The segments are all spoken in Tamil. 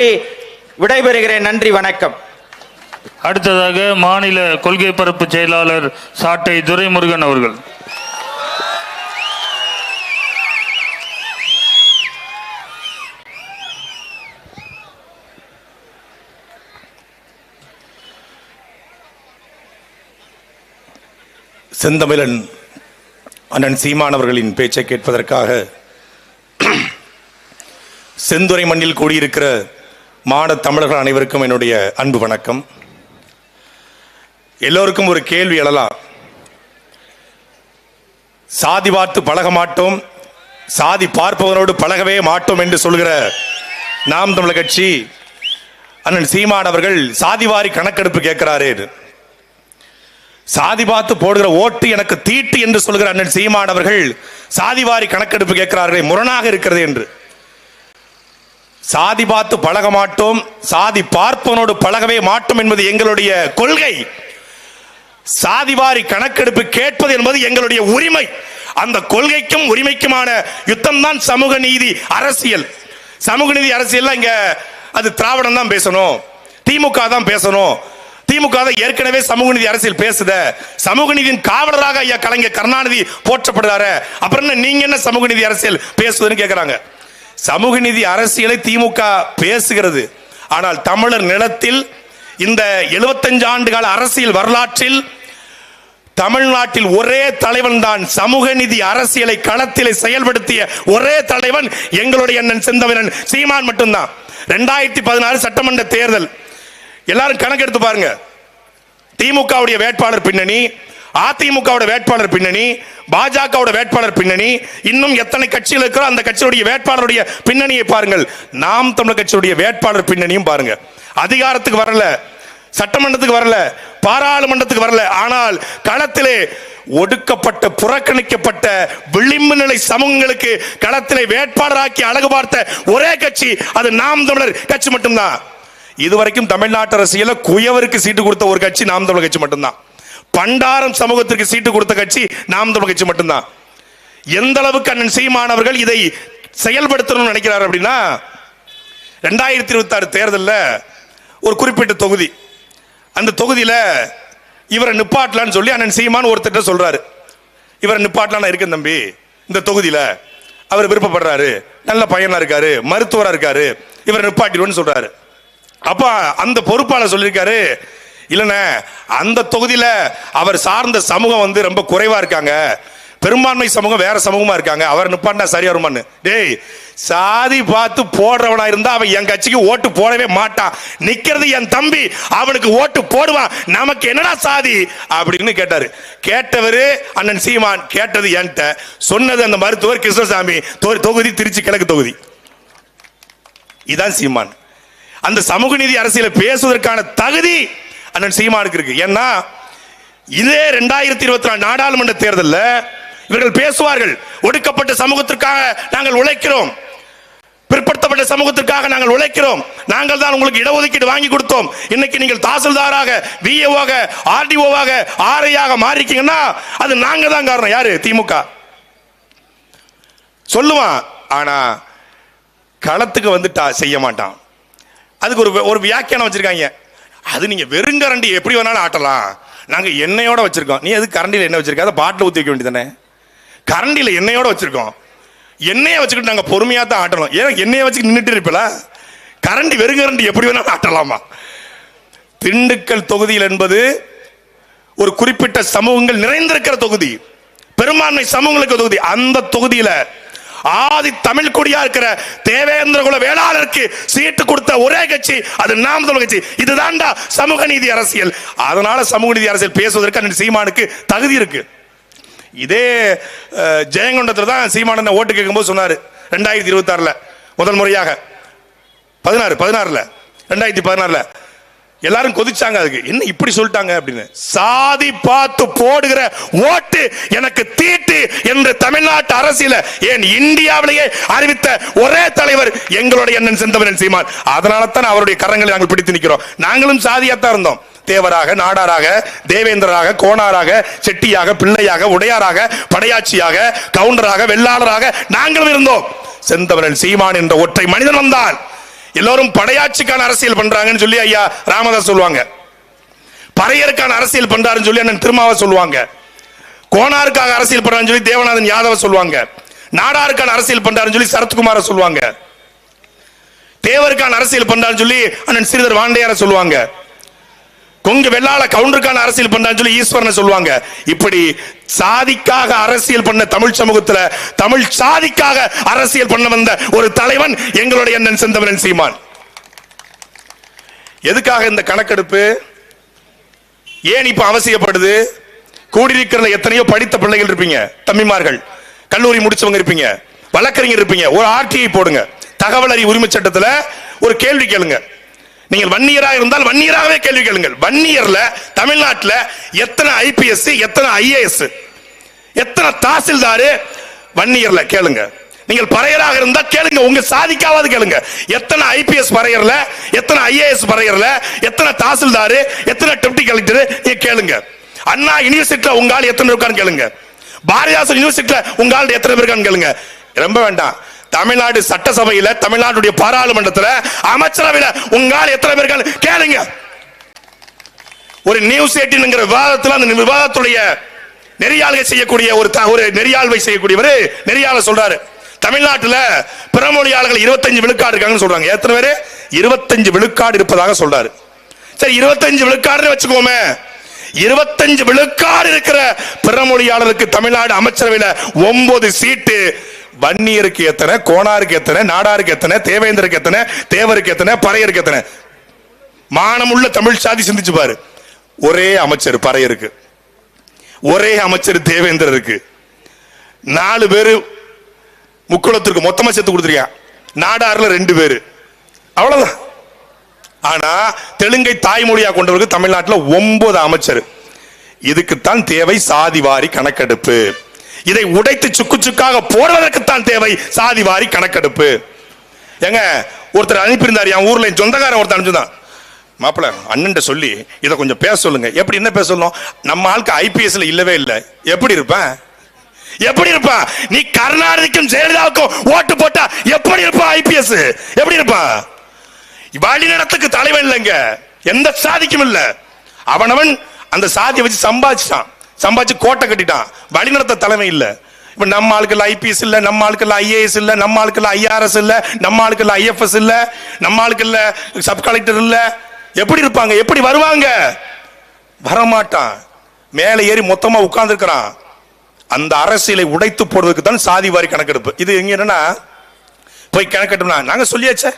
விடைபெறுகிறேன். நன்றி, வணக்கம். அடுத்ததாக மாநில கொள்கை பரப்பு செயலாளர் சாட்டை துரைமுருகன் அவர்கள். செந்தமிழன் அண்ணன் சீமான் அவர்களின் பேச்சை கேட்பதற்காக செந்துறை மண்ணில் கூடியிருக்கிற மாட தமிழர்கள் அனைவருக்கும் என்னுடைய அன்பு வணக்கம். எல்லோருக்கும் ஒரு கேள்வி எழலாம். சாதி பார்த்து பழக மாட்டோம், சாதி பார்ப்பவனோடு பழகவே மாட்டோம் என்று சொல்கிற நாம் தமிழர் கட்சி அண்ணன் சீமான் அவர்கள் சாதிவாரி கணக்கெடுப்பு கேட்கிறாரே, சாதி பார்த்து போடுகிற ஓட்டு எனக்கு தீட்டு என்று சொல்கிற அண்ணன் சீமான் அவர்கள் சாதிவாரி கணக்கெடுப்பு கேட்கிறார்களே, முரணாக இருக்கிறது என்று. சாதி பார்த்து பழக மாட்டோம், சாதி பார்ப்பவனோடு பழகவே மாட்டோம் என்பது எங்களுடைய கொள்கை. சாதிவாரி கணக்கெடுப்பு கேட்பது என்பது எங்களுடைய உரிமை. அந்த கொள்கைக்கும் உரிமைக்குமான யுத்தம் தான் சமூக நீதி அரசியல். சமூக நீதி அரசியல் இங்க அது திராவிடம் தான் பேசணும், திமுக தான் பேசணும். திமுக தான் ஏற்கனவே சமூக நீதி அரசியல் பேசுத. சமூக நீதியின் காவலராக ஐயா கலைஞர் கருணாநிதி போற்றப்படுறாரு, அப்புறம் என்ன நீங்க என்ன சமூக நீதி அரசியல் பேசுவதுன்னு கேட்கிறாங்க. சமூக நீதி அரசியலை திமுக பேசுகிறது. ஆனால் தமிழர் நிலத்தில் இந்த 75 ஆண்டுகால அரசியல் வரலாற்றில் தமிழ்நாட்டில் ஒரே தலைவன் தான் சமூக நீதி அரசியலை களத்திலே செயல்படுத்திய ஒரே தலைவன் எங்களுடைய அண்ணன் செந்தமிழன் சீமான் மட்டும்தான். 2016 சட்டமன்ற தேர்தல் எல்லாரும் கணக்கெடுத்து பாருங்க. திமுகவுடைய வேட்பாளர் பின்னணி, அதிமுக வேட்பாளர் பின்னணி, பாஜக வேட்பாளர் பின்னணி, இன்னும் எத்தனை கட்சிகள் இருக்கிறோ அந்த கட்சியுடைய வேட்பாளருடைய பின்னணியை பாருங்கள். நாம் தமிழர் கட்சியுடைய வேட்பாளர் பின்னணியும் பாருங்க. அதிகாரத்துக்கு வரல, சட்டமன்றத்துக்கு வரல, பாராளுமன்றத்துக்கு வரல, ஆனால் களத்திலே ஒடுக்கப்பட்ட புறக்கணிக்கப்பட்ட விளிம்பு நிலை சமூகங்களுக்கு களத்திலே வேட்பாளராக்கி அழகு பார்த்த ஒரே கட்சி அது நாம் தமிழர் கட்சி மட்டும்தான். இதுவரைக்கும் தமிழ்நாட்டு அரசியல குயவருக்கு சீட்டு கொடுத்த ஒரு கட்சி நாம் தமிழர் கட்சி மட்டும்தான். பண்டாரம் சமூகத்திற்கு சீட்டு கொடுத்த கட்சி நாம் தமிழர் கட்சி மட்டும்தான். எந்த அளவுக்கு அண்ணன் சீமான் அவர்கள் இதை செயல்படுத்தணும்னு நினைக்கிறார் அப்படின்னா, 2026 தேர்தலில் ஒரு குறிப்பிட்ட தொகுதி, அந்த தொகுதியில் இவரை நிப்பாட்டலான்னு சொல்லி அண்ணன் சீமான் ஒருத்தர் சொல்றாரு. இவரை நிப்பாட்டலாம் இருக்கேன் தம்பி, இந்த தொகுதியில் அவர் விருப்பப்படுறாரு, நல்ல பையனா இருக்காரு, மருத்துவரா இருக்காரு, இவரை நிப்பாட்டிடுவோன்னு சொல்றாரு. அப்ப அந்த பொறுப்பாளர் சொல்லியிருக்காரு, இல்லைண்ணே அந்த தொகுதியில அவர் சார்ந்த சமூகம் ரொம்ப குறைவா இருக்காங்க, பெரும்பான்மை சமூகம் வேற சமூகமா இருக்காங்க, அவர் நிப்பாட்டினா சரியா வருமான்னு. டேய், சாதி பார்த்து போடுறவனா இருந்தா அவன் என் கட்சிக்கு ஓட்டு போடவே மாட்டான், நிக்கிறது என் தம்பி, அவனுக்கு ஓட்டு போடுவான், நமக்கு என்னடா சாதி அப்படின்னு கேட்டாரு. கேட்டவரு அண்ணன் சீமான், கேட்டது என்கிட்ட, சொன்னது அந்த மருத்துவர் கிருஷ்ணசாமி, தொகுதி திருச்சி கிழக்கு தொகுதி. இதான் சீமான். அந்த சமூக நீதி அரசியலை பேசுவதற்கான தகுதி அண்ணன் சீமானுக்கு இருக்கு. ஏன்னா இதே 2024 நாடாளுமன்ற தேர்தலில் இவர்கள் பேசுவார்கள், ஒடுக்கப்பட்ட சமூகத்திற்காக நாங்கள் உழைக்கிறோம், பிற்படுத்தப்பட்ட சமூகத்திற்காக நாங்கள் உழைக்கிறோம், நாங்கள் தான் உங்களுக்கு இடஒதுக்கீடு வாங்கி கொடுத்தோம், இன்னைக்கு நீங்கள் தாசில்தாராக, விஏஓவாக, ஆர்டிஓவாக, ஆர்ஐயாக மாறிக்கீங்கன்னா அது நாங்க தான் காரணம். யாரு? திமுக சொல்லுவான். ஆனா களத்துக்கு வந்துட்டா செய்ய மாட்டான். அதுக்கு ஒரு வியாக்கியானம் வச்சிருக்காங்க, அது நீங்க வெறுங்கரண்டி எப்படி வேணாலும் ஆட்டலாம், நாங்க எண்ணெயோட வச்சிருக்கோம். நீ எதுக்கு கரண்டியில் எண்ணெய் வச்சிருக்க? அதை பாட்டில் ஊற்றி வைக்க வேண்டியதானே. கரண்டியில் எண்ணெயோட வச்சிருக்கோம், எண்ணெயை வச்சுக்கிட்டு நாங்க பொறுமையா தான் ஆட்டணும். ஏன் எண்ணெயை வச்சு நின்றுட்டு இருப்பல, கரண்டி வெறுங்கரண்டி எப்படி வேணாலும் ஆட்டலாமா? திண்டுக்கல் தொகுதியில் என்பது ஒரு குறிப்பிட்ட சமூகங்கள் நிறைந்திருக்கிற தொகுதி, பெரும்பான்மை சமூகங்களுக்கு தொகுதி. அந்த தொகுதியில ஆதி தமிழ் குடியா இருக்கிற தேவேந்திர குல வேளாளருக்கு சீட்டு கொடுத்த ஒரே கட்சி அது நாம் தமிழர் கட்சி. இதுதான்டா சமூக நீதி அரசியல். அதனால சமூக நீதி அரசியல் பேசுவதற்கு அண்ணன் சீமானுக்கு தகுதி இருக்கு. இதே ஜெயங்கொண்டத்தில் தான் சீமான் ஓட்டு கேட்கும்போது சொன்னாரு, 2026 முதல் முறையாக 2016 எல்லாரும் கொதிச்சாங்க. அதுக்கு என்ன இப்படி சொல்லிட்டாங்க அப்படின்னு. சாதி பார்த்து போடுகிற ஓட்டு எனக்கு தீட்டு என்று தமிழ்நாட்டு அரசியல, ஏன் இந்தியாவிலேயே அறிவித்த ஒரே தலைவர் எங்களுடைய அண்ணன் செந்தமிழன் சீமான். அதனால தான் அவருடைய கரங்களை நாங்கள் பிடித்து நிற்கிறோம். நாங்களும் சாதியாத்தான் இருந்தோம், தேவராக, நாடாராக, தேவேந்திரராக, கோணாராக, செட்டியாக, பிள்ளையாக, உடையாராக, படையாட்சியாக, கவுண்டராக, வெள்ளாளராக நாங்களும் இருந்தோம். செந்தமிழன் சீமான் என்ற ஒற்றை மனிதன் வந்தான். எல்லோரும் படையாட்சிக்கான அரசியல் பண்றாங்கன்னு சொல்லி ஐயா ராமதாஸ் சொல்லுவாங்க. பறையருக்கான அரசியல் பண்றாருன்னு சொல்லி அண்ணன் திருமாவை சொல்லுவாங்க. கோனாருக்காக அரசியல் பண்றாருன்னு சொல்லி தேவநாதன் யாதவ சொல்லுவாங்க. நாடாருக்கான அரசியல் பண்றாருன்னு சொல்லி சரத்குமார சொல்லுவாங்க. தேவருக்கான அரசியல் பண்றாருன்னு சொல்லி அண்ணன் ஸ்ரீதர் வாண்டையார சொல்லுவாங்க. கொங்கு வெள்ளாள கவுண்டருக்கான அரசியல் பண்றான்னு சொல்லி ஈஸ்வரனை சொல்லுவாங்க. இப்படி சாதிக்காக அரசியல் பண்ண தமிழ் சமூகத்துல தமிழ் சாதிக்காக அரசியல் பண்ண வந்த ஒரு தலைவன் எங்களுடைய அண்ணன் செந்தமிழன் சீமான். எதுக்காக இந்த கணக்கெடுப்பு ஏன் இப்ப அவசியப்படுது? கூடியிருக்கிற எத்தனையோ படித்த பிள்ளைகள் இருப்பீங்க, தம்பிமார்கள், கல்லூரி முடிச்சவங்க இருப்பீங்க, வழக்கறிஞர் இருப்பீங்க. ஒரு ஆர்டிஐ போடுங்க. தகவல் அறிவு உரிமை சட்டத்துல ஒரு கேள்வி கேளுங்க. நீங்கள் வன்னியராக இருந்தால் வன்னியராகவே கேள்வி கேளுங்கள். வன்னியர்ல தமிழ்நாட்டில் எத்தனை ஐபிஎஸ், எத்தனை ஐஏஎஸ், எத்தனை தாசில்தார் வன்னியர்ல கேளுங்க. நீங்கள் பறையராக இருந்தா கேளுங்க, உங்க சாதிக்காவது கேளுங்க. எத்தனை ஐபிஎஸ் பறையர்ல, எத்தனை ஐஏஎஸ் பறையர்ல, எத்தனை தாசில்தார், எத்தனை டெப்டி கலெக்டர் நீங்க கேளுங்க. அண்ணா யூனிவர்சிட்டியில உங்க ஆள் எத்தனை இருக்கான்னு கேளுங்க. பாரதிதாசன் யூனிவர்சிட்டியில உங்க ஆள் எத்தனை பேர் இருக்கான்னு கேளுங்க. ரொம்ப வேண்டாம், தமிழ்நாடு சட்டசபையில, தமிழ்நாட்டுடைய பாராளுமன்றத்தில், அமைச்சரவையில உங்களால் எத்தனை பேர்கள் கேளுங்க. ஒரு நியூஸ் 18 விவாதத்தில் அந்த விவாதத்துடைய நெறியாள்வை செய்யக்கூடிய ஒரு நெறியாள்வை செய்யக்கூடியவர் நெறியாளர் சொல்றாரு, தமிழ்நாட்டில் பிறமொழியாளர்கள் 25 விழுக்காடு இருக்காங்கன்னு சொல்றாங்க. எத்தனை பேரு? 25 விழுக்காடு இருப்பதாக சொல்றாரு. சரி, 25 விழுக்காடு வச்சுக்கோமே. 25 விழுக்காடு இருக்கிற பிறமொழியாளருக்கு தமிழ்நாடு அமைச்சரவையில 9 சீட்டு. வன்னியருக்கு எத்தனை, கோனாருக்கு எத்தனை, நாடாருக்கு எத்தனை, தேவேந்தருக்கு எத்தனை, தேவருக்கு எத்தனை, பறையருக்கு எத்தனை? மானமுள்ள தமிழ் சாதி சிந்திச்சு பாரு. ஒரே அமைச்சர் பறையருக்கு, ஒரே அமைச்சர் தேவேந்தருக்கு, 4 பேரு முக்குளத்திற்கு மொத்தமா சேர்த்து கொடுத்துருக்கான். நாடாறுல 2 பேரு, அவ்வளவுதான். ஆனா தெலுங்கை தாய்மொழியா கொண்டவருக்கு தமிழ்நாட்டில் 9 அமைச்சர். இதுக்குத்தான் தேவை சாதிவாரி கணக்கெடுப்பு. இதை உடைத்து சுக்கு சுக்காக போடுவதற்குத்தான் தேவை சாதிவாரி கணக்கெடுப்பு. எங்க ஒருத்தர் அனுப்பியிருந்தார், என் ஊர்ல சொந்தக்காரன் ஒருத்தர் அனுப்பிச்சுதான், மாப்பிள்ள அண்ணன் சொல்லி இதை கொஞ்சம் பேச சொல்லுங்க. எப்படி என்ன பேச சொல்லணும்? நம்ம ஆளுக்கு ஐபிஎஸ்ல இல்லவே இல்லை. எப்படி இருப்பேன்? எப்படி இருப்பான்? நீ கருணாநிதிக்கும் ஜெயலலிதாவுக்கும் ஓட்டு போட்டா எப்படி இருப்பான்? ஐபிஎஸ் எப்படி இருப்பான்? வழிநடத்துக்கு தலைவன் இல்லைங்க, எந்த சாதிக்கும் இல்ல. அவனவன் அந்த சாதியை வச்சு சம்பாதிச்சு கோட்டை கட்டிட்டான். வழிநடத்த தலைமை இல்ல. இப்ப நம்ம ஆளுக்குள்ள ஐபிஎஸ் இல்ல, நம்ம ஆளுக்குள்ள ஐஏஎஸ் இல்ல, நம்ம ஆளுக்குள்ள ஐஆர்எஸ் இல்ல, நம்ம ஆளுக்குள்ள ஐஎஃப்எஸ் இல்ல, நம்ம ஆளுக்குள்ள சப் கலெக்டர் இல்ல. எப்படி இருப்பாங்க? எப்படி வருவாங்க? வரமாட்டான். மேலே ஏறி மொத்தமா உட்கார்ந்து இருக்கிறான். அந்த அரசியலை உடைத்து போடுவதற்கு தான் சாதிவாரி கணக்கெடுப்பு. இது எங்க என்னன்னா, போய் கணக்கெடுனா நாங்க சொல்லியாச்சே,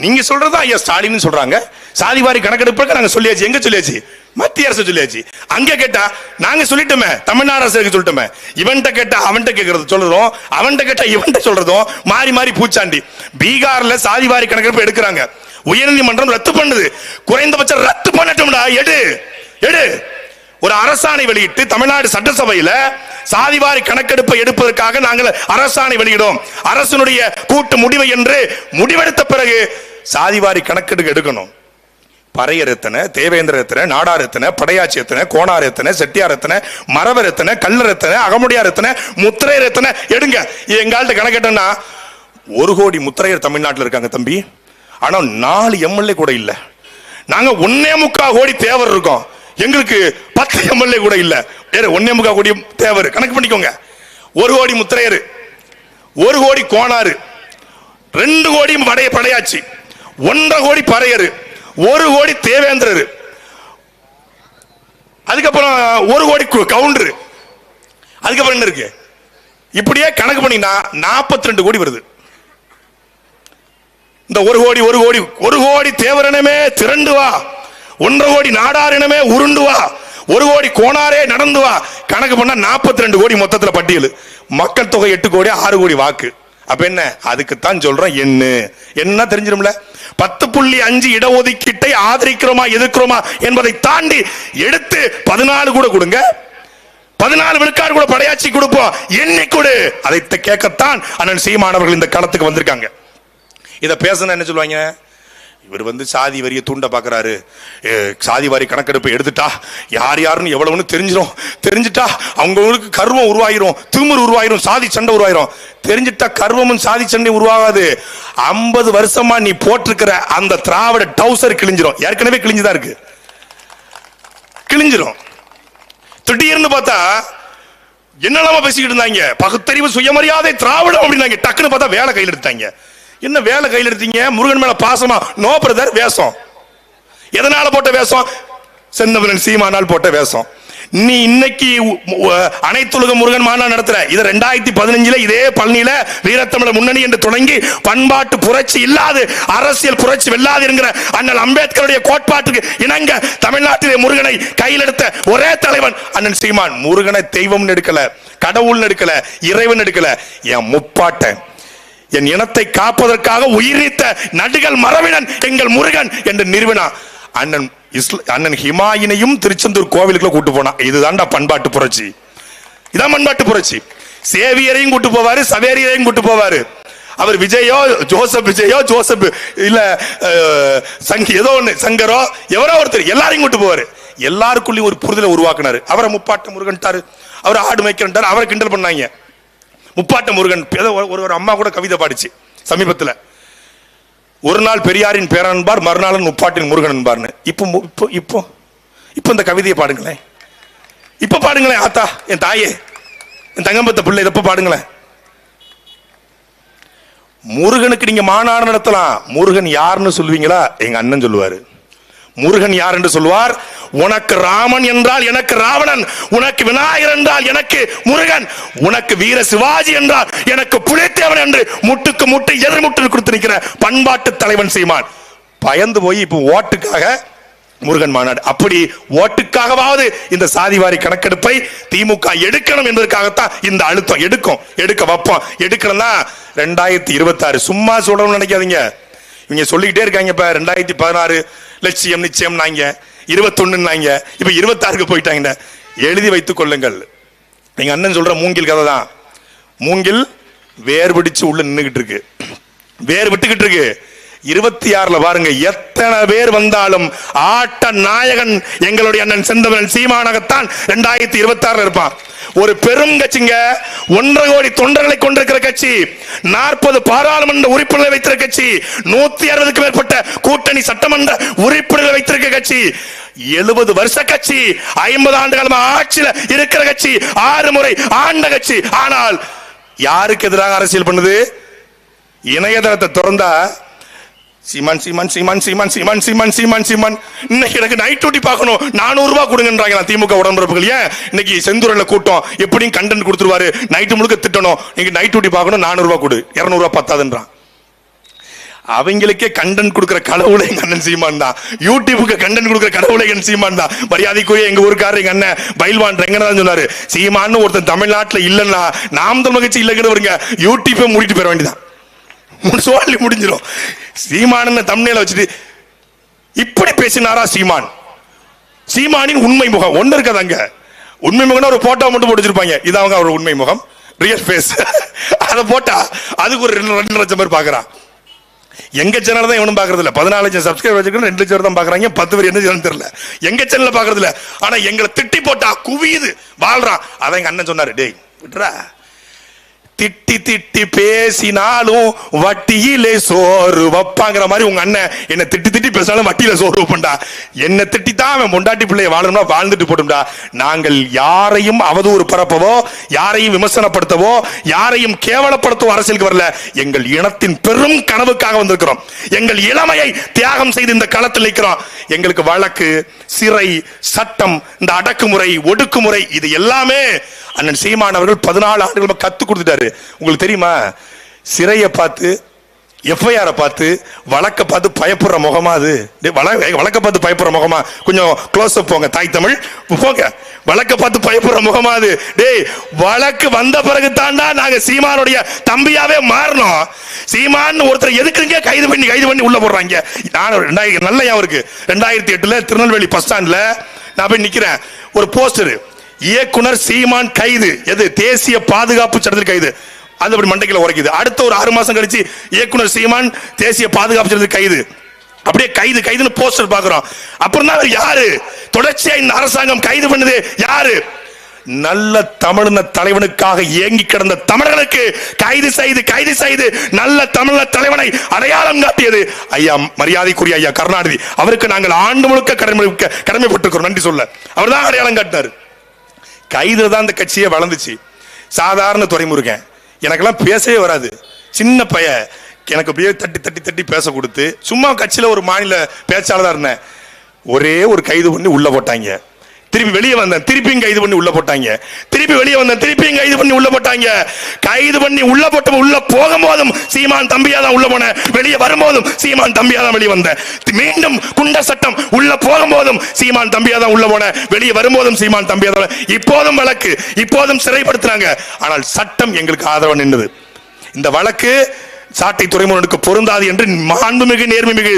நீங்க சொல்றதா ஐயா ஸ்டாலின் சொல்றாங்க. சாதிவாரி கணக்கெடுப்பு நாங்க சொல்லியாச்சு. எங்க சொல்லியாச்சு? மத்திய அரசு சொல்லியாச்சு. அங்க கேட்டா நாங்க சொல்லிட்டோமே, தமிழ்நாடு அரசு சொல்லிட்டோமே. இவன்ட்ட கேட்டா அவன்கிட்ட கேட்கறது சொல்றதும், அவன்கிட்ட கேட்டா இவன்ட்ட சொல்றதும் மாறி மாறி பூச்சாண்டி. பீகார்ல சாதிவாரி கணக்கெடுப்பு எடுக்கிறாங்க, உயர்நீதிமன்றம் ரத்து பண்ணுது. குறைந்தபட்சம் ரத்து பண்ணட்டும்டா, எடு. ஒரு அரசாணை வெளியிட்டு தமிழ்நாடு சட்டசபையில சாதிவாரி கணக்கெடுப்பை எடுப்பதற்காக நாங்கள் அரசாணை வெளியிடும். அரசனுடைய கூட்டு முடிவை என்று முடிவெடுத்த பிறகு சாதிவாரி கணக்கெடுக்க எடுக்கணும். பறையர் எத்தனை, தேவேந்திர எத்தனை, நாடார் எத்தனை, படையாச்சி எத்தனை, கோனார் எத்தனை, செட்டியார் எத்தனை, மரவர் எத்தனை, கல்லர் எத்தனை, அகமுடியார் எத்தனை, முத்திரையர் எத்தனை எடுங்க. எங்கள்கிட்ட கணக்கெட்டா 1 கோடி முத்திரையர் தமிழ்நாட்டில் இருக்காங்க தம்பி. ஆனா 4 எம்எல்ஏ கூட இல்ல. நாங்க 1.25 கோடி தேவர் இருக்கோம், எங்களுக்கு 10 எம்எல்ஏ கூட இல்ல. 1.25 கோடி தேவர் கணக்கு பண்ணிக்கோங்க. 1 கோடி முத்திரையர், 1 கோடி கோனாரு, 2 கோடி படையாச்சி, 1.5 கோடி பறையர், 1 கோடி தேவேந்திரர், அதுக்கப்புறம் 1 கோடி கவுண்டர், அதுக்கப்புறம் என்ன இருக்கு? இப்படியே கணக்கு பண்ணினா 42 கோடி வருது. இந்த 1 கோடி தேவரனமே திரண்டு வா, 1.5 கோடி நாடாரினமே உருண்டு வா, 1 கோடி கோனாரே நடந்து வா. கணக்கு பண்ணா 42 கோடி மொத்தத்தில் பட்டியல். மக்கள் தொகை 8 கோடி, 6 கோடி வாக்கு. அப்ப என்ன? அதுக்குத்தான் சொல்றோம். என்ன தெரிஞ்சிரும்ல, 10.5 இடஒதுக்கீட்டை ஆதரிக்கிறோமா எதிர்க்கிறோமா என்பதை தாண்டி எடுத்து 14 கூட கொடுங்க, 14 விழுக்காடு கூட படையாட்சி கொடுப்போம், எண்ணி கொடு. அதை கேட்கத்தான் அண்ணன் சீமானவர்கள் இந்த களத்துக்கு வந்திருக்காங்க. இதை பேசணும் என்ன சொல்லுவாங்க? இவர் சாதி வரியை தூண்ட பாக்குறாரு. சாதி வாரி கணக்கெடுப்பை எடுத்துட்டா யார் யாருன்னு எவ்வளவுன்னு தெரிஞ்சுட்டா அவங்களுக்கு கர்வம் உருவாயிரும், திமிரு உருவாயிரும், சாதி சண்டை உருவாயிரும். தெரிஞ்சுட்டா கர்வமும் சாதி சண்டை உருவாகாது. 50 வருஷமா நீ போட்டிருக்கிற அந்த திராவிட டவுசர் கிழிஞ்சிரும். ஏற்கனவே கிழிஞ்சுதான் இருக்கு, கிழிஞ்சிரும். திடீர்னு பார்த்தா என்னெல்லாம பேசிக்கிட்டு இருந்தாங்க, பகுத்தறிவு சுயமரியாதை திராவிடம் அப்படின்னாங்க. டக்குன்னு பார்த்தா வேலை கையில் எடுத்தாங்க. என்ன வேலை கையில் எடுத்தீங்க? முருகன் மேல பாசமா? நோ பிரதர், வேஷம். எதனால போட்ட வேஷம்? செந்தமிழன் சீமானால் போட்ட வேஷம். நீ இன்னைக்கு அனைத்துலக முருகன் மாநாடு நடத்துற. இது 2015 இதே பழனியில வீரத்தமிழர் முன்னணி என்று தொடங்கி பண்பாட்டு புரட்சி இல்லாது அரசியல் புரட்சி வெல்லாது என்கிற அண்ணல் அம்பேத்கருடைய கோட்பாட்டுக்கு இணங்க தமிழ்நாட்டிலே முருகனை கையில் எடுத்த ஒரே தலைவன் அண்ணன் சீமான். முருகனை தெய்வம் எடுக்கல, கடவுள் எடுக்கல, இறைவன் எடுக்கல, என் முப்பாட்டன், என் இனத்தை காப்பதற்காக உயிரித்த நடுகள் மரபினன் எங்கள் முருகன் என்று நிறுவனா அண்ணன் ஹிமாயினையும் திருச்செந்தூர் கோவிலுக்குள்ள கூட்டு போனா. இதுதான்டா பண்பாட்டு புரட்சி. இதான் பண்பாட்டு புரட்சி. சேவியரையும் கூட்டு போவாரு, சவேரியரையும் கூட்டு போவாரு. அவர் விஜயோ ஜோசப் இல்ல ஏதோ ஒண்ணு சங்கரோ எவரோ ஒருத்தர் எல்லாரையும் கூட்டு போவாரு. எல்லாருக்குள்ளயும் ஒரு புரிதலை உருவாக்குனாரு. அவரை முப்பாட்ட முருகன்ட்டாரு, அவர் ஆடு மேய்க்கிறாரு, அவரை கிண்டல் பண்ணாங்க. முப்பாட்ட முருகன் ஒரு அம்மா கூட கவிதை பாடிச்சு சமீபத்தில். ஒரு நாள் பெரியாரின் பேரன்பார், மறுநாள் முப்பாட்டின் முருகன் என்பார்னு. இப்போ இந்த கவிதையை பாடுங்களேன், இப்ப பாடுங்களேன். ஆத்தா, என் தாயே, என் தங்கம்பத்த பிள்ளை, இதப்ப பாடுங்களேன். முருகனுக்கு நீங்க மாநாடு நடத்தலாம். முருகன் யாருன்னு சொல்லுவீங்களா? எங்க அண்ணன் சொல்லுவாரு. முருகன் யார் என்று சொல்வார்? உனக்கு ராமன் என்றால் எனக்கு ராவணன், உனக்கு விநாயகர் என்றால் எனக்கு முருகன், உனக்கு வீர சிவாஜி என்றால் எனக்கு புலித்தேவன் என்று முட்டுக்கு முட்டு எதிர்முட்டு கொடுத்து நிற்கிற பண்பாட்டு தலைவன் சீமான். பயந்து போய் இப்போ ஓட்டுக்காக முருகன் மாநாடு. அப்படி ஓட்டுக்காகவாவது இந்த சாதிவாரி கணக்கெடுப்பை திமுக எடுக்கணும் என்பதற்காகத்தான் இந்த அழுத்தம். எடுக்க வைப்போம். எடுக்கணும்னா 2026. சும்மா சொல்லணும்னு நினைக்காதீங்க. இவங்க சொல்லிக்கிட்டே இருக்காங்க. இப்ப 2016 லட்சியம் நிச்சயம் நாங்க 21 நாங்க, இப்ப 26க்கு போயிட்டாங்க. எழுதி வைத்துக் கொள்ளுங்கள். எங்க அண்ணன் சொல்ற மூங்கில் கதை தான். மூங்கில் வேர் பிடிச்சு உள்ள நின்னுகிட்டு இருக்கு, வேர் விட்டுக்கிட்டு இருக்கு. 26ல பாருங்க, எத்தனை பேர் வந்தாலும் ஆட்ட நாயகன் எங்களுடைய அண்ணன் செந்தமிழன் சீமானாகத்தான் 2026 இருப்பான். ஒரு பெரும் கட்சிங்க, 1.5 கோடி தொண்டர்களை கொண்டிருக்கிற கட்சி, 40 பாராளுமன்ற உறுப்பினர்களை வைத்திருக்க கட்சி, 160க்கு மேற்பட்ட கூட்டணி சட்டமன்ற உறுப்பினர்களை வைத்திருக்க கட்சி, 70 வருஷ கட்சி, 50 ஆண்டு காலமா ஆட்சியில் இருக்கிற கட்சி, 6 முறை ஆண்ட கட்சி. ஆனால் யாருக்கு எதிராக அரசியல் பண்ணுது? இணையதளத்தை திறந்தா சீமான் சீமான் சீமான் சீமான் சீமான் சீமான் சீமான் சீமான். இன்னைக்கு எனக்கு நைட் டியூட்டி பார்க்கணும், 400 ரூபாய் கொடுங்கன்றாங்க திமுக உடன்பரப்புகள். ஏன் இன்னைக்கு செந்தூரில் கூட்டம், எப்படியும் கண்டென்ட் கொடுத்துருவாரு, நைட்டு முழுக்க திட்டணும், நீங்க நைட் டியூட்டி பார்க்கணும், 400 ரூபாய் கொடு, 200 ரூபாய் பத்தாதுன்றான். அவங்களுக்கே கண்டென்ட் கொடுக்கிற கடவுளை எங்க அண்ணன் சீமான் தான். யூடியூபுக்கு கண்டென்ட் கொடுக்கிற கடவுளை எங்க சீமான் தான். மரியாதைக்குரிய எங்க ஊருக்காரர் எங்க அண்ணன் பயில்வான் ரெங்கதான் சொன்னாரு, சீமான்னு ஒருத்தன் தமிழ்நாட்டில் இல்லைன்னா நாம் தமிழ் கட்சி இல்லைன்னு வருங்க, யூடியூப்பை மூடிட்டு போயிட வேண்டியதான், சொல்லி முடிஞ்சிடும். சீமான் தம்ப்நெயில வச்சுட்டு இப்படி பேசினாரா சீமான்? சீமானின் உண்மை முகம் ஒன்று இருக்காதாங்க. உண்மை முகம் ஒரு போட்டோ மட்டும் போட்டுச்சிருப்பாங்க, இது அவங்க அவர் உண்மை முகம், ரியல் ஃபேஸ். அதை போட்டா அதுக்கு ஒரு 2 லட்சம் பேர் பாக்குறான். எங்க சேனல் தான் எவனும் பாக்குறது இல்ல. 14 லட்சம் சப்ஸ்கிரைபர் வச்சிருக்கோம், 2 லட்சம் தான் பாக்குறாங்க, 10 பேர் என்ன சேனல் தெரியல. எங்க சேனல்ல பாக்குறது இல்ல. ஆனா எங்களை திட்டி போட்டா குவியுது, வாழ்றான். அதான் எங்க அண்ணன் சொன்னாரு, டேய் விட்டுறா, திட்டி திட்டி பேசினாலும் வட்டியிலே சோறு வைப்பாங்கிற மாதிரி உங்க அண்ணன் என்ன திட்டி திட்டி பேசினாலும் வட்டியில சோறு வைப்பண்டா. என்ன திட்டித்தான் அவன் பொண்டாட்டி பிள்ளைய வாழணும்னா வாழ்ந்துட்டு போடும்டா. நாங்கள் யாரையும் அவதூறு பரப்பவோ, யாரையும் விமர்சனப்படுத்தவோ, யாரையும் கேவலப்படுத்தவோ அரசியலுக்கு வரல. எங்கள் இனத்தின் பெரும் கனவுக்காக வந்திருக்கிறோம். எங்கள் இளமையை தியாகம் செய்து இந்த களத்தில் நிற்கிறோம். எங்களுக்கு வழக்கு, சிறை, சட்டம், இந்த அடக்குமுறை, ஒடுக்குமுறை, இது எல்லாமே அண்ணன் சீமான் அவர்கள் 14 ஆண்டுகள் கத்து கொடுத்துட்டாரு. உங்களுக்கு தெரியுமா? சிறையை பார்த்து, எஃப்ஐஆர் பார்த்து, வழக்க பார்த்து பயப்படுற முகமா அது? வழக்க பார்த்து பயப்படுற முகமா? கொஞ்சம் க்ளோஸ் அப் போங்க, தாய் தமிழ் போங்க. வழக்க பார்த்து பயப்படுற முகமா அது? டேய், வழக்கு வந்த பிறகு தாண்டா நாங்க சீமானுடைய தம்பியாவே மாறணும். சீமான் ஒருத்தர் எதுக்குங்க கைது பண்ணி உள்ள போடுறாங்க. நான் நல்ல ஞாபகம் இருக்கு, 2008 திருநெல்வேலி பஸ் ஸ்டாண்ட்ல நான் போய் நிக்கிறேன். ஒரு போஸ்டர், இயக்குனர் சீமான் கைது, எது தேசிய பாதுகாப்பு சட்டத்தில் கைது. அது மண்டைக்குள்ள உரைக்குது. அடுத்த ஒரு 6 மாசம் கழிச்சு இயக்குனர் சீமான் தேசிய பாதுகாப்பு சட்டத்தில் கைது. அப்படியே கைது கைதுன்னு போஸ்டர் பாக்குறோம். அப்புறம் தான் யாரு தொடர்ச்சியா இந்த அரசாங்கம் கைது பண்ணுது? யாரு? நல்ல தமிழின தலைவனுக்காக ஏங்கி கிடந்த தமிழர்களுக்கு கைது செய்து நல்ல தமிழ தலைவனை அடையாளம் காட்டியது ஐயா, மரியாதைக்குரிய ஐயா கருணாநிதி. அவருக்கு நாங்கள் ஆண்டு முழுக்க கடமைப்பட்டிருக்கிறோம் நன்றி சொல்ல. அவர் தான் அடையாளம் காட்டினார். கைதுல தான் இந்த கட்சியே வளர்ந்துச்சு. சாதாரண துரைமுருகன், எனக்கெல்லாம் பேசவே வராது, சின்ன பைய, எனக்கு அப்படியே தட்டி தட்டி தட்டி பேச கொடுத்து சும்மா கட்சியில ஒரு மாநில பேச்சாளர் இருந்தேன். ஒரே ஒரு கைது பண்ணி உள்ள போட்டாங்க. திருப்பி வெளியே வந்தேன், திருப்பியும் கைது பண்ணி உள்ள போட்டாங்க. திருப்பி வெளியே வந்தேன், திருப்பியும் கைது பண்ணி உள்ள போட்டாங்க. கைது பண்ணி உள்ள போட்ட உள்ள போகும்போதும் சீமான் தம்பியா தான் உள்ள போனேன், வெளியே வரும்போதும் சீமான் தம்பியா தான் வெளியே வந்தேன். மீண்டும் குண்ட சட்டம் உள்ள போகும்போதும் சீமான் தம்பியா தான் உள்ள போனேன், வெளியே வரும்போதும் சீமான் தம்பியா தான். இப்போதும் வழக்கு, இப்போதும் சிறைப்படுத்துறாங்க. ஆனால் சட்டம் எங்களுக்கு ஆதரவு நின்றது. இந்த வழக்கு சாட்டை துறைமுகனுக்கு பொருந்தாது என்று மாண்புமிகு நேர்மைமிகு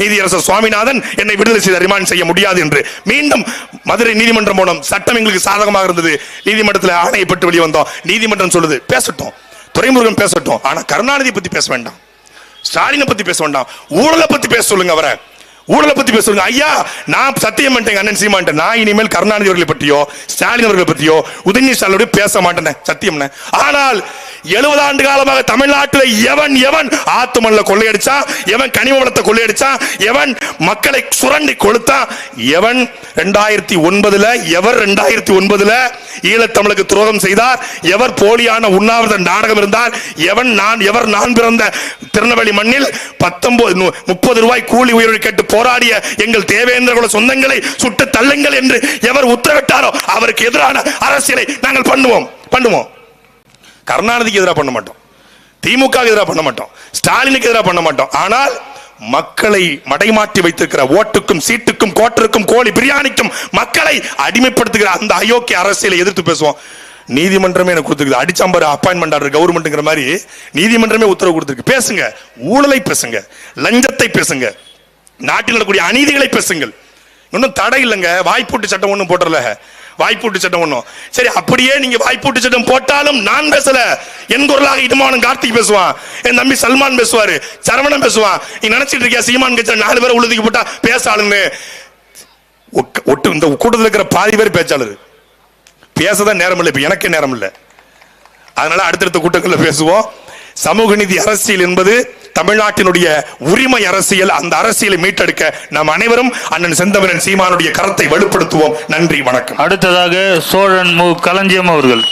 நீதியரசர் சுவாமிநாதன் என்னை விடுதலை செய்து ரிமாண்ட் செய்ய முடியாது என்று மீண்டும் மதுரை நீதிமன்றம் போனோம். சட்டம் எங்களுக்கு சாதகமாக இருந்தது. நீதிமன்றத்தில் ஆணையை பெற்று வெளியே வந்தோம். நீதிமன்றம் சொல்லுது பேசட்டும், துரைமுருகன் பேசட்டும், ஆனா கருணாநிதி பத்தி பேச வேண்டாம், ஸ்டாலினை பத்தி பேச வேண்டாம், ஊழலை பத்தி பேச சொல்லுங்க. அவரை ஊழலை பத்தி பேசுங்க. ஐயா, நான் சத்தியம் பண்ணிட்டேன் அண்ணன் சீமான், நான் இனிமேல் கருணாநிதி அவர்களை பற்றியோ ஸ்டாலின் அவர்களை பற்றியோ உதயநிதி ஸ்டாலினோட பேச மாட்டேன், சத்தியம். ஆனால் 70 ஆண்டு காலமாக தமிழ்நாட்டில் எவன் ஆத்துமல்ல கொள்ளையடிச்சா, எவன் கனிம வளத்தை கொள்ளையடிச்சா, எவன் மக்களை சுரண்டி கொளுத்தா, எவன் 2009 ஈழத்தமிழுக்கு துரோகம் செய்தார், எவர் போலியான உண்ணாவிரத நாடகம் இருந்தார், எவர் நான் பிறந்த திருநெல்வேலி மண்ணில் 30 ரூபாய் கூலி உயர்வை கேட்டு போராடிய எங்கள் தேவேந்திர சொந்தங்களை சுட்டு தள்ளுங்கள் என்று எவர் உத்தரவிட்டாரோ அவருக்கு எதிரான அரசியலை நாங்கள் பண்ணுவோம். கருணாநிதிக்கு எதிராக பண்ண மாட்டோம், திமுக எதிராக பண்ண மாட்டோம், ஸ்டாலினுக்கு எதிராக பண்ண மாட்டோம். ஆனால் மக்களை மடைமாற்றி வைத்திருக்கிற ஓட்டுக்கும் சீட்டுக்கும் கோட்டருக்கும் கோழி பிரியாணிக்கும் மக்களை அடிமைப்படுத்துகிற அந்த அயோக்கிய அரசியலை எதிர்த்து பேசுவோம். நீதிமன்றமே எனக்கு கொடுத்துருக்கு, அடிச்சம்பர் அப்பாயின்மெண்ட் ஆர்டர் கவர்மெண்ட்ங்கிற மாதிரி நீதிமன்றமே உத்தரவு கொடுத்துருக்கு. பேசுங்க, ஊழலை பேசுங்க, லஞ்சத்தை பேசுங்க, நாட்டில் நடக்கக்கூடிய அநீதிகளை பேசுங்கள். இன்னும் தடை இல்லைங்க. வாய்ப்பூட்டு சட்டம் ஒன்றும் போட்டுறல, வாய்ப்பூட்டு சட்டம் ஒண்ணும். சரி, அப்படியே நீங்க வாய்ப்பூட்டு சட்டம் போட்டாலும் நான் பேசல, என் குரலாக இடுமானம் கார்த்திக் பேசுவான், என் தம்பி சல்மான் பேசுவாரு, சரவணன் பேசுவான். நீ நினைச்சிட்டு இருக்கியா சீமான் கட்சியில 4 பேரை உள்ளதுக்கு போட்டா பேசாளுன்னு? ஒட்டு இந்த கூட்டத்தில் இருக்கிற பாதி பேர் பேச்சாளர், பேசதான் நேரம் இல்லை. இப்ப எனக்கே நேரம் இல்லை, அதனால அடுத்தடுத்த கூட்டங்கள்ல பேசுவோம். சமூக நீதி அரசியல் என்பது தமிழ்நாட்டினுடைய உரிமை அரசியல். அந்த அரசியலை மீட்டெடுக்க நாம் அனைவரும் அண்ணன் செந்தமிழன் சீமானுடைய கரத்தை வலுப்படுத்துவோம். நன்றி, வணக்கம். அடுத்ததாக சோழன் மு களஞ்சியம் அவர்கள்.